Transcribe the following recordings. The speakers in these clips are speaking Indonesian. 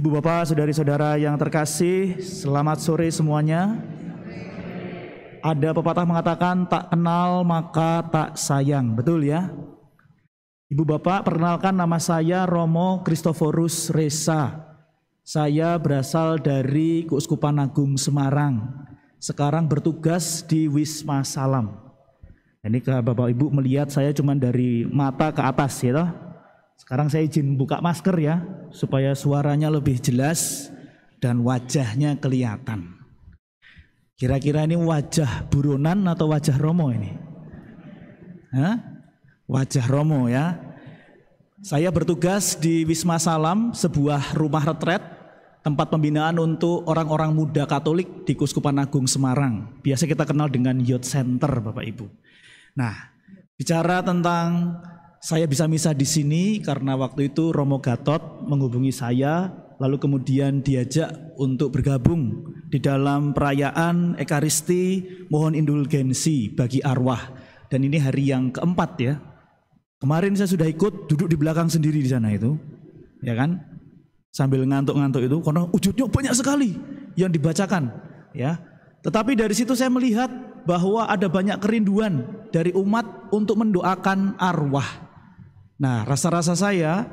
Ibu bapak saudari-saudara yang terkasih, selamat sore semuanya. Ada pepatah mengatakan tak kenal maka tak sayang, betul ya? Ibu bapak, perkenalkan nama saya Romo Kristoforus Resa. Saya berasal dari Keuskupan Agung Semarang. Sekarang bertugas di Wisma Salam. Ini ke bapak ibu melihat saya cuma dari mata ke atas ya toh. Sekarang saya izin buka masker ya, supaya suaranya lebih jelas dan wajahnya kelihatan. Kira-kira ini wajah buronan atau wajah Romo ini? Hah? Wajah Romo ya. Saya bertugas di Wisma Salam, sebuah rumah retret, tempat pembinaan untuk orang-orang muda Katolik di Keuskupan Agung Semarang. Biasa kita kenal dengan Youth Center, Bapak Ibu. Nah, bicara tentang saya bisa misa di sini karena waktu itu Romo Gatot menghubungi saya, lalu kemudian diajak untuk bergabung di dalam perayaan Ekaristi mohon indulgensi bagi arwah. Dan ini hari yang keempat ya. Kemarin saya sudah ikut duduk di belakang sendiri di sana itu, ya kan? Sambil ngantuk-ngantuk itu, karena wujudnya banyak sekali yang dibacakan, ya. Tetapi dari situ saya melihat bahwa ada banyak kerinduan dari umat untuk mendoakan arwah. Nah, rasa-rasa saya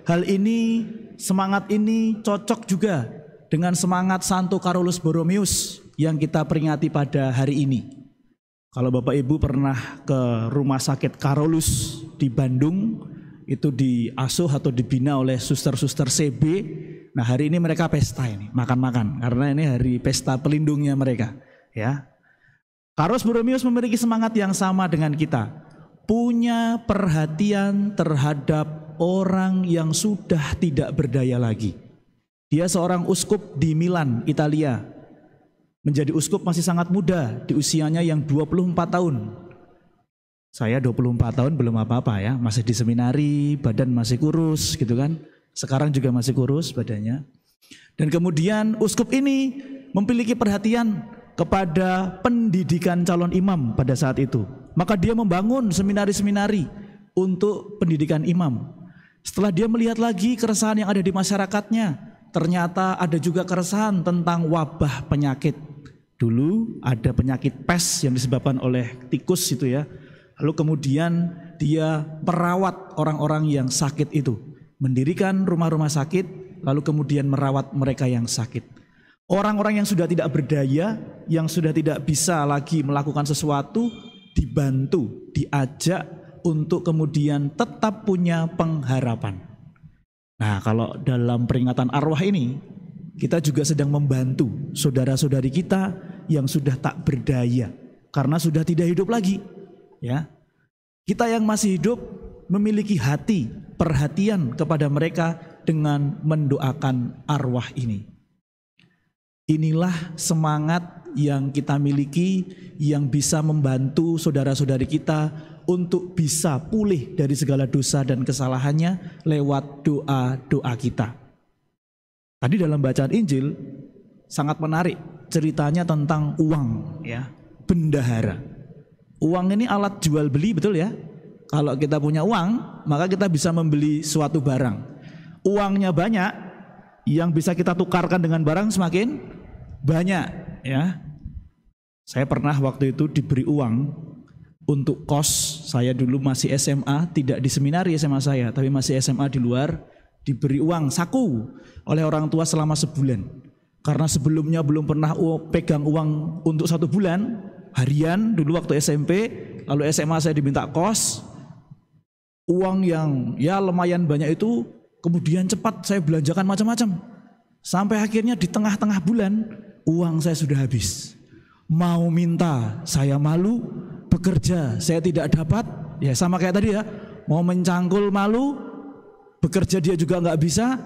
hal ini, semangat ini cocok juga dengan semangat Santo Carolus Borromeus yang kita peringati pada hari ini. Kalau Bapak Ibu pernah ke rumah sakit Carolus di Bandung, itu diasuh atau dibina oleh suster-suster CB. Nah, hari ini mereka pesta ini, makan-makan karena ini hari pesta pelindungnya mereka, ya. Carolus Borromeus memiliki semangat yang sama dengan kita. Punya perhatian terhadap orang yang sudah tidak berdaya lagi. Dia seorang uskup di Milan, Italia. Menjadi uskup masih sangat muda, di usianya yang 24 tahun. Saya 24 tahun belum apa-apa ya, masih di seminari, badan masih kurus gitu kan. Sekarang juga masih kurus badannya. Dan kemudian uskup ini memiliki perhatian kepada pendidikan calon imam pada saat itu. Maka dia membangun seminari-seminari untuk pendidikan imam. Setelah dia melihat lagi keresahan yang ada di masyarakatnya, ternyata ada juga keresahan tentang wabah penyakit. Dulu ada penyakit pes yang disebabkan oleh tikus itu ya. Lalu kemudian dia merawat orang-orang yang sakit itu. Mendirikan rumah-rumah sakit, lalu kemudian merawat mereka yang sakit. Orang-orang yang sudah tidak berdaya, yang sudah tidak bisa lagi melakukan sesuatu, dibantu, diajak untuk kemudian tetap punya pengharapan. Nah, kalau dalam peringatan arwah ini, kita juga sedang membantu saudara-saudari kita yang sudah tak berdaya karena sudah tidak hidup lagi. Ya, kita yang masih hidup memiliki hati, perhatian kepada mereka dengan mendoakan arwah ini. Inilah semangat yang kita miliki yang bisa membantu saudara-saudari kita untuk bisa pulih dari segala dosa dan kesalahannya lewat doa-doa kita. Tadi dalam bacaan Injil sangat menarik ceritanya tentang uang ya, bendahara. Uang ini alat jual beli, betul ya? Kalau kita punya uang, maka kita bisa membeli suatu barang. Uangnya banyak, yang bisa kita tukarkan dengan barang semakin banyak ya. Saya pernah waktu itu diberi uang untuk kos. Saya dulu masih SMA, tidak di seminari SMA saya, tapi masih SMA di luar. Diberi uang saku oleh orang tua selama sebulan. Karena sebelumnya belum pernah pegang uang untuk 1 bulan, harian dulu waktu SMP, lalu SMA saya diminta kos. Uang yang ya lumayan banyak itu kemudian cepat saya belanjakan macam-macam. Sampai akhirnya di tengah-tengah bulan uang saya sudah habis. Mau minta saya malu, bekerja saya tidak dapat. Ya sama kayak tadi ya, mau mencangkul malu, bekerja dia juga nggak bisa.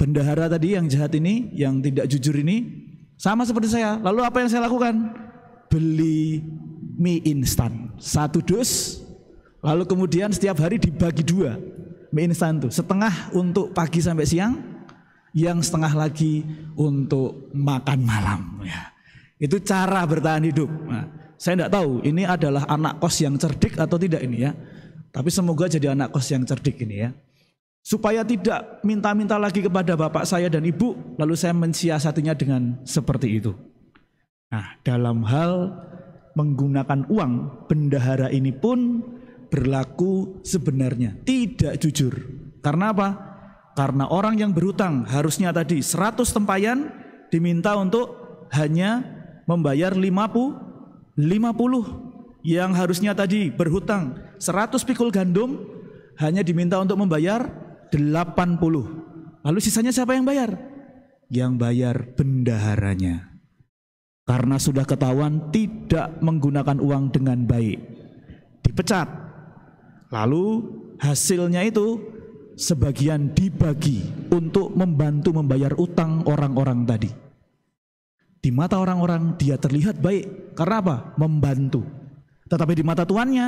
Bendahara tadi yang jahat ini, yang tidak jujur ini, sama seperti saya. Lalu apa yang saya lakukan? Beli mie instan 1 dus, lalu kemudian setiap hari dibagi 2 mie instan itu, setengah untuk pagi sampai siang, yang setengah lagi untuk makan malam ya. Itu cara bertahan hidup. Nah, saya tidak tahu ini adalah anak kos yang cerdik atau tidak ini ya. Tapi semoga jadi anak kos yang cerdik ini ya. supaya tidak minta-minta lagi kepada bapak saya dan ibu, lalu saya mensiasatinya dengan seperti itu. Nah, dalam hal menggunakan uang, bendahara ini pun berlaku sebenarnya tidak jujur. Karena apa? Karena orang yang berhutang harusnya tadi 100 tempayan diminta untuk hanya membayar 50. Yang harusnya tadi berhutang 100 pikul gandum hanya diminta untuk membayar 80. Lalu sisanya siapa yang bayar? Yang bayar bendaharanya. Karena sudah ketahuan tidak menggunakan uang dengan baik, dipecat. Lalu hasilnya itu sebagian dibagi untuk membantu membayar utang orang-orang tadi. Di mata orang-orang dia terlihat baik. Karena apa? Membantu. Tetapi di mata tuannya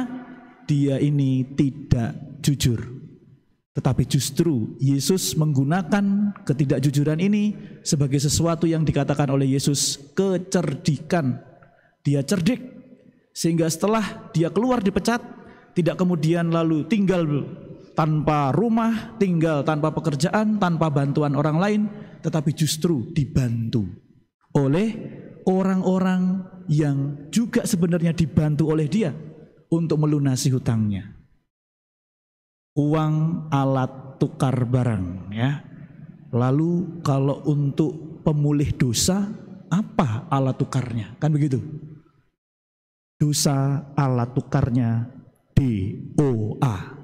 dia ini tidak jujur. Tetapi justru Yesus menggunakan ketidakjujuran ini sebagai sesuatu yang dikatakan oleh Yesus kecerdikan. Dia cerdik sehingga setelah dia keluar dipecat, tidak kemudian lalu tinggal tanpa rumah, tinggal tanpa pekerjaan, tanpa bantuan orang lain, tetapi justru dibantu oleh orang-orang yang juga sebenarnya dibantu oleh dia untuk melunasi hutangnya. Uang alat tukar barang, ya. Lalu kalau untuk pemulih dosa, apa alat tukarnya? Kan begitu. Dosa alat tukarnya doa.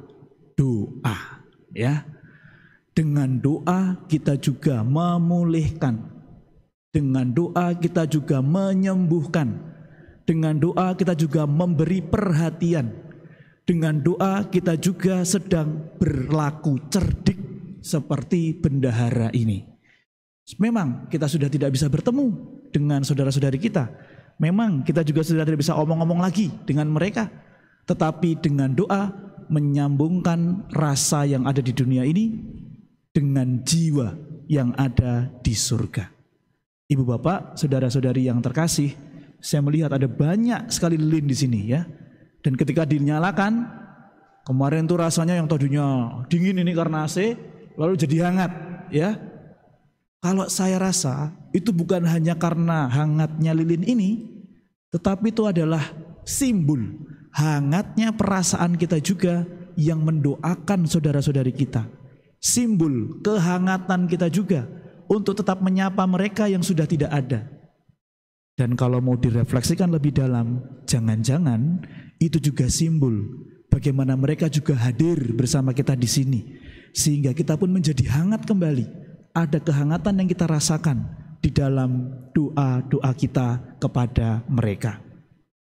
Doa, ya. Dengan doa kita juga memulihkan. Dengan doa kita juga menyembuhkan. Dengan doa kita juga memberi perhatian. Dengan doa kita juga sedang berlaku cerdik seperti bendahara ini. Memang kita sudah tidak bisa bertemu dengan saudara-saudari kita. Memang kita juga sudah tidak bisa omong-omong lagi dengan mereka. Tetapi dengan doa menyambungkan rasa yang ada di dunia ini dengan jiwa yang ada di surga. Ibu bapak, saudara-saudari yang terkasih, saya melihat ada banyak sekali lilin di sini, ya. Dan ketika dinyalakan, kemarin tuh rasanya yang tadinya dingin ini karena AC, lalu jadi hangat, ya. Kalau saya rasa itu bukan hanya karena hangatnya lilin ini, tetapi itu adalah simbol hangatnya perasaan kita juga yang mendoakan saudara-saudari kita. Simbol kehangatan kita juga untuk tetap menyapa mereka yang sudah tidak ada. Dan kalau mau direfleksikan lebih dalam, jangan-jangan itu juga simbol bagaimana mereka juga hadir bersama kita di sini. Sehingga kita pun menjadi hangat kembali. Ada kehangatan yang kita rasakan di dalam doa-doa kita kepada mereka.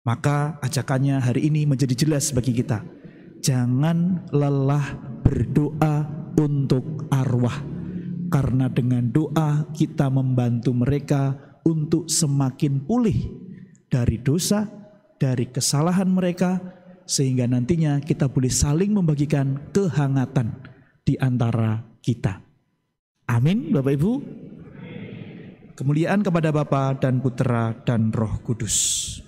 Maka ajakannya hari ini menjadi jelas bagi kita. Jangan lelah berdoa untuk arwah. Karena dengan doa kita membantu mereka untuk semakin pulih dari dosa, dari kesalahan mereka. Sehingga nantinya kita boleh saling membagikan kehangatan di antara kita. Amin Bapak Ibu. Kemuliaan kepada Bapa dan Putera dan Roh Kudus.